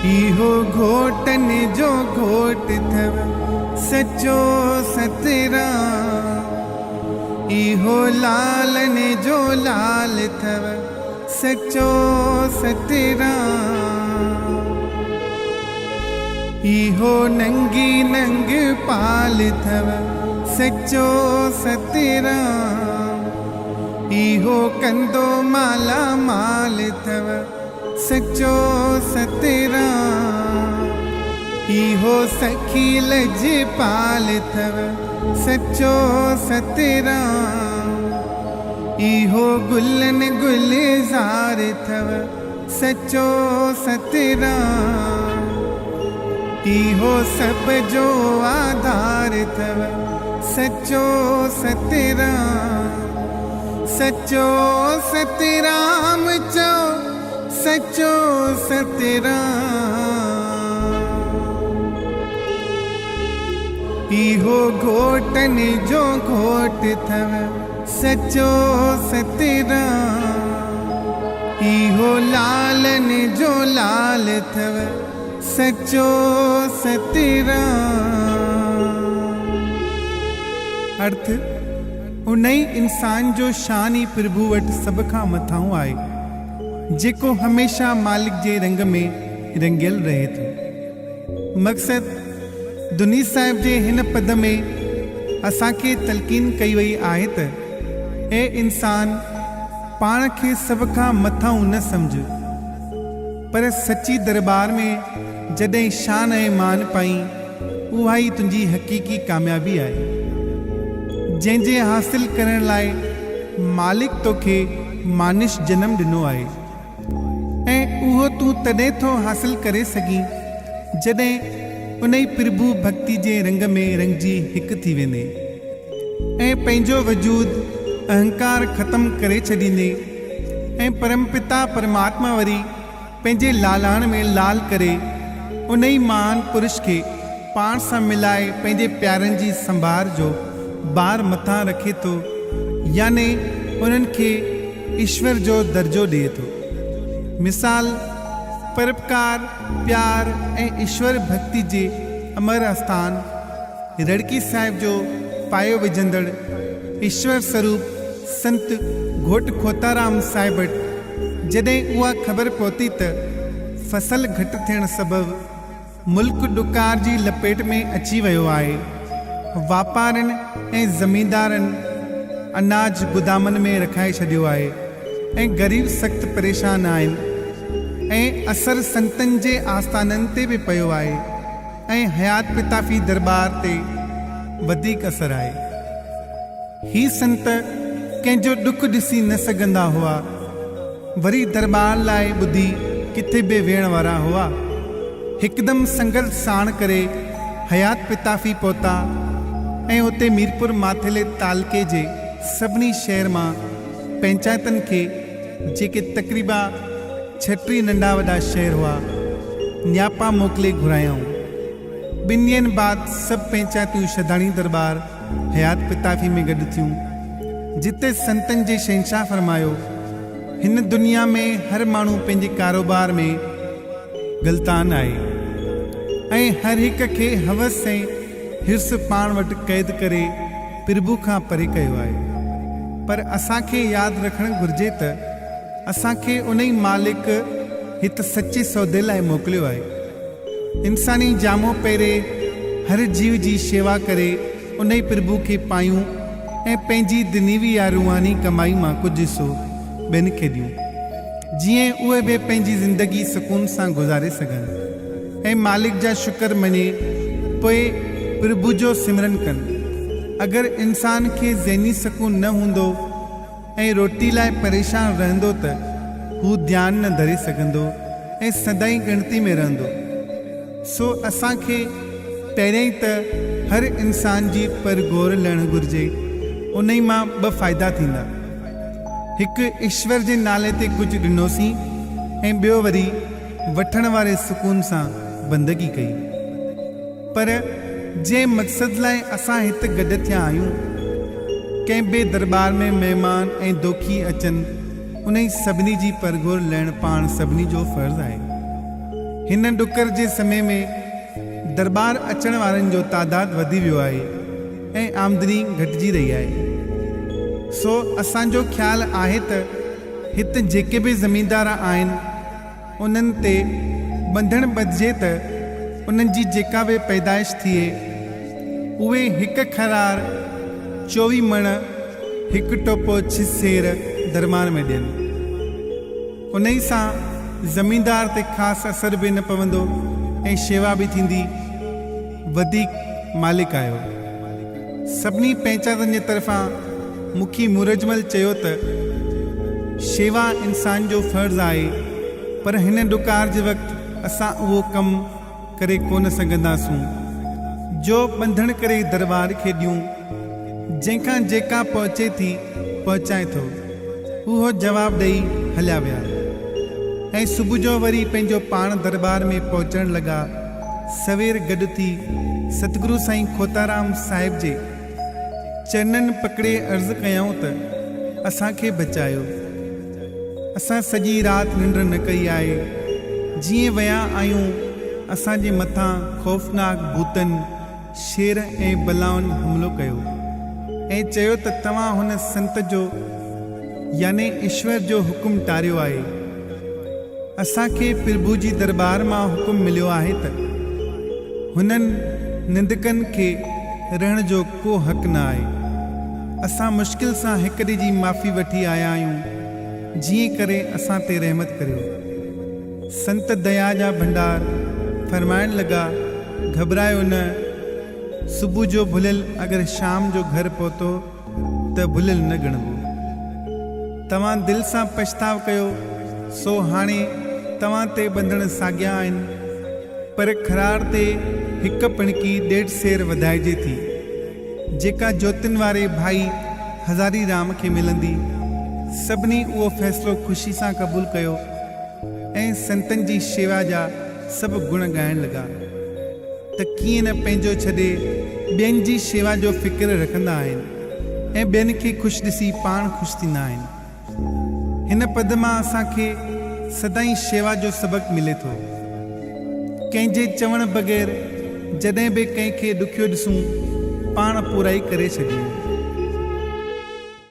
इहो घोटन जो घोट थव सचो सतराम। इहो लालन जो लाल थव सचो सतराम। इहो नंगी नंग पाल थव सचो सतराम। इहो कंदो माला माल थव सचो सतराम। इहो सखी लजपाल थव सचो सतराम। इहो गुलन गुलजार थव सचो सतराम। इहो सब जो आधार थव सचो सतराम। सचो सतराम चो सचो सतराम। इहो घोटन जो घोट थव सचो सतराम। इहो लालन जो लाल थव सचो सतराम। अर्थ उनई इंसान जो शान ई प्रभु वटि सभ खां मथां आहे, जेको हमेशा मालिक जे रंग में रंगियल रहे थो। मक़सद दुनी साहिब जे हिन पद में असांखे तलकीन कई वई आहे त ए इंसान पाण खे सभ खां मथां न सम्झ, पर सची दरबार में जॾहिं शान ऐं मान पाई उहा ई तुंहिंजी हक़ीक़ी कामयाबी आहे, जंहिंजे हासिल करण लाइ मालिक तोखे मानिश जनम ॾिनो आहे। ऐं उहो तूं तॾहिं थो हासिल करे सघीं जॾहिं उन ई प्रभु भक्ति जे रंग में रंगजी हिकु थी वेंदे ऐं पंहिंजो वजूद अहंकार ख़त्म करे छॾींदे ऐं परमपिता परमात्मा वरी पंहिंजे लालाण में लाल करे उन ई महान पुरुष खे पाण सां मिलाए पंहिंजे प्यारनि जी संभार जो बार मथां रखे थो, याने उन्हनि खे ईश्वर जो दर्जो ॾिए थो। मिसाल परोपकार प्यार ऐं ईश्वर भक्ति जे अमर आस्थान रड़की साहिब जो पायो विझंदड़ ईश्वर स्वरूप संत घोट खोताराम साहिब वटि जॾहिं उहा ख़बर पहुती त फसल घटि थियण सबबि मुल्क ॾुकार जी लपेट में अची वियो आहे, वापारनि ऐं ज़मींदारनि अनाज गुदामनि में रखाए छॾियो आहे ऐं ग़रीब सख़्त परेशान आहिनि ऐं असर संतनि जे आस्थाननि ते बि पियो आहे ऐं हयात पिताफ़ी दरबार ते वधीक असर आहे। ही संत कंहिंजो ॾुख ॾिसी न सघंदा हुआ, वरी दरबार लाइ ॿुधी किथे बि वेहण वारा हुआ। हिकदमि संगत साण करे हयात पिताफ़ी पहुता ऐं उते मीरपुर माथेले तालके जे सभिनी शहर मां पंचायतनि खे, जेके तक़रीबा 36 नंढा वॾा शहर हुआ, न्यापा मोकिले घुरायऊं। 2 ॾींहंनि बाद सभु पंचायतूं शदाणी दरबार हयात पिताफ़ी में गॾु थियूं, जिते संतनि जे शहंशाह फरमायो, हिन दुनिया में हर माण्हू पंहिंजे कारोबार में गलतान आहे ऐं हर हिक खे हवस ऐं हिर्स पाण वटि क़ैद करे प्रभु खां परे कयो आहे। पर असांखे यादि रखणु घुर्जे त असांखे उन ई मालिक हिते सचे सौदे लाइ मोकिलियो आहे। इंसानी जामो पहिरें हर जीव जी शेवा करे उन ई प्रभु खे पायूं ऐं पंहिंजी दिनीवी या रूहानी कमाई मां कुझु हिसो ॿियनि खे ॾियूं, जीअं उहे बि पंहिंजी ज़िंदगी सुकून सां गुज़ारे सघनि ऐं मालिक जा शुक्र मञे पोइ प्रभु जो सिमरन कनि। अगरि इंसान खे ज़हनी सुकून न हूंदो ऐं रोटी लाइ परेशान रहंदो त हू ध्यानु न धरे सघंदो ऐं सदाईं गिणती में रहंदो। सो असांखे पहिरियों त हर इंसान जी परगोर लहणु घुर्जे, उन ई मां 2 फ़ाइदा थींदा। हिकु ईश्वर जे नाले ते कुझु ॾिनोसीं ऐं ॿियो वरी वठण वारे सुकून सां बंदगी कई। पर जंहिं मक़सद लाइ असां हिते गॾु थिया आहियूं, कंहिं ॿिए दरबार में महिमान ऐं दोखी अचनि, उन ई सभिनी जी परगोर लहण पाण सभिनी जो फ़र्ज़ु आहे। हिन डुकर जे समय में दरबार अचण वारनि जो तादाद वधी वियो आहे ऐं आमदनी घटिजी रही आहे। सो असांजो ख़्यालु आहे त हिते जेके बि ज़मींदार आहिनि उन्हनि ते बंधण ॿधिजे त उन्हनि जी जेका बि पैदाइश थिए उहे हिकु खरार 24 मण हिकु टोपो छिसेर दरबार में ॾियनि। उन ई सां ज़मींदार ते ख़ासि असर बि न पवंदो ऐं शेवा बि थींदी। वधीक मालिक आयो। सभिनी पंचायतनि जे तरफ़ां मुखी मुरजमल चयो त शेवा इंसान जो फ़र्ज़ु आहे, पर हिन डुकार जे वक़्तु असां उहो कमु करे कोन सघंदासूं जो बंधण करे दरबार खे ॾियूं। जंहिंखां जेका पहुचे थी पहुचाए थो, उहो जवाबु ॾेई हलिया विया ऐं सुबुह जो वरी पंहिंजो पाण दरबार में पहुचण लॻा। सवेर गॾु थी सतगुरु साईं खोताराम साहिब जे चरणनि पकड़े अर्ज़ु कयूं त असांखे बचायो। असां सॼी राति निंड न कई आहे। जीअं विया आहियूं असांजे मथां ख़ौफ़नाक भूतनि, शेर ऐं बलाउनि हमलो कयो ऐं चयो त तव्हां हुन संत जो याने ईश्वर जो हुकुम टारियो आहे। असांखे प्रभु जी दरबार मां हुकुम मिलियो आहे त हुननि निंदकनि खे रहण जो को हक़ न आहे। असां मुश्किल सां हिक ॾींहं जी माफ़ी वठी आया आहियूं। जीअं करे असां ते रहमत करियो। संत दया जा भंडार फरमाइण लॻा, घबरायो न। सुबुह जो भुलियल अगरि शाम जो घर पहुतो त भुलियल न ॻणबो। तव्हां दिलि सां पछताव कयो, सो हाणे तव्हां ते बंधण साॻिया आहिनि, पर खरार ते हिकु पिणकी 1.5 सेर वधाइजे थी, जेका ज्योतिन वारे भाई हज़ारी राम खे मिलंदी। सभिनी उहो फ़ैसिलो ख़ुशी सां क़बूल कयो ऐं संतनि जी शेवा जा सभु गुण ॻाइण लॻा त कीअं न पंहिंजो छॾे ॿियनि जी शेवा जो फ़िक्र रखंदा आहिनि ऐं ॿियनि खे ख़ुशि ॾिसी पाण ख़ुशि थींदा आहिनि। हिन पद मां असांखे सदाईं शेवा जो सबक़ु मिले थो। कंहिंजे चवण बग़ैर जॾहिं बि कंहिंखे ॾुखियो ॾिसूं पाण पूराई करे छॾियूं।